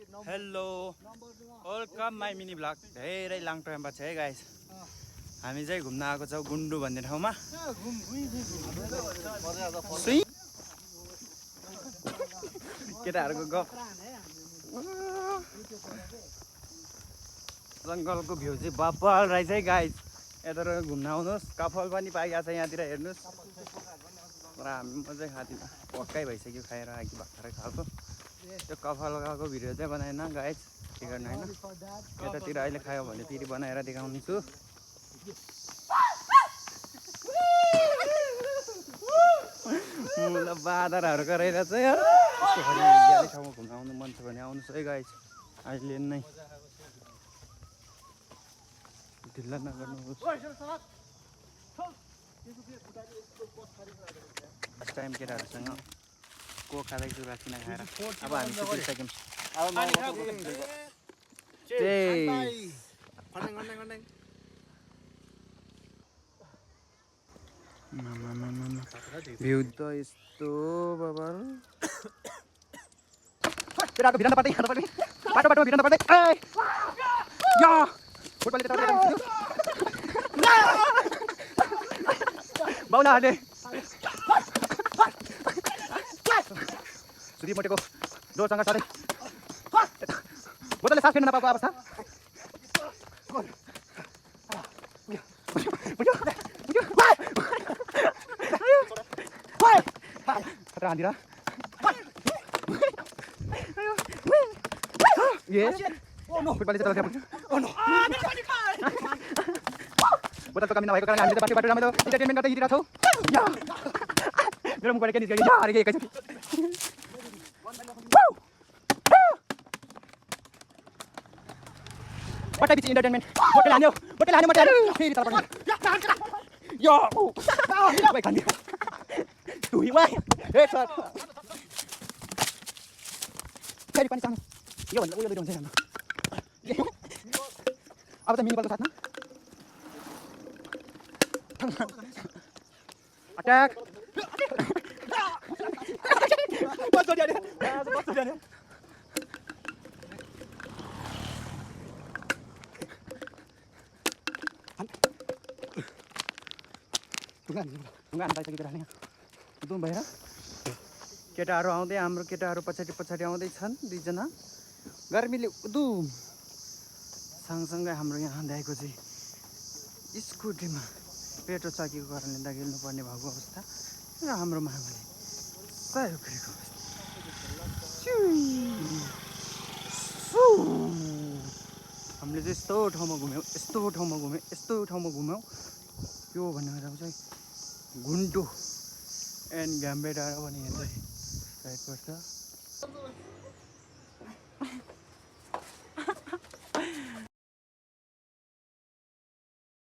Hello, welcome my mini vlog. धेरै लाङ time पछि है गाइस हामी चाहिँ घुम्न आएको छौं गुन्डु भन्ने ठाउँमा केटाहरुको गफ जंगलको भ्यू चाहिँ बब्बल रहेछ है गाइस यता घुम्न आउनुस् कफल पनि पाइया छ यहाँतिर हेर्नुस् र हामी मजै खादिन पक्कै भइसक्यो खाएर आकी भर्खरै खाएको त्यो कफलको भिडियो चाहिँ बनाएन गाइस के गर्ने हैन यतातिर अहिले खायो भने फेरि बनाएर देखाउँछु मुला बादरहरुको रहेछ यार यस्तो हरियाली ठाउँमा घुम्न आउनु मन छ भने आउनुस् है गाइस अहिले नै ढिल्ला नगर्नुहोस् फर्स्ट टाइम केटाहरुसँग को खाँदैछु राखिना खाएर अब हामी सुतिसक्यौं भ्यू त यस्तो बाबा केटाको भिरन पर्दै खानु पर्ने बाटो भिरन पर्दै या फुटबलले त बाउलाहरुले सुदीप मोटेको जोरसँग साथै बोतलले सास फेर्न नपाएको अवस्था खतरा हान्दिरा फुटबलले चाहिँ बोतलको कमी नभएको कारण हामीले बाटो राम्रो इन्टरटेनमेन्ट गर्दै हिँडिरहेको छौँ मेरो मुखबाट के निस्क्यो यार के एकैचोटि बट्टा बिच इन्टरटेनमेन्ट बोतल हान्यो मटे फेरि तल पर्ने यो भाइ खान्दियो तुही वाइ हे सर फेरि पनि सानो यो भन्दा उयो हुन्छ हाम्रो अब त मिनी बलको साथमा अट्याक केटाहरु आउँदै हाम्रो केटाहरु पछाडि आउँदै छन् दुईजना गर्मीले उदुम सँगसँगै हाम्रो यहाँ ल्याएको चाहिँ स्कुटीमा पेट्रोल सकिएको कारणले दागिल्नु पर्ने भएको अवस्था र हाम्रो मामाले सहयोग गरेको अवस्था हामीले चाहिँ यस्तो ठाउँमा घुम्यौं यो भन्ने चाहिँ गुन्टु एन्ड घाम्बे डाँडा पनि हेर्दै साइड पर्छ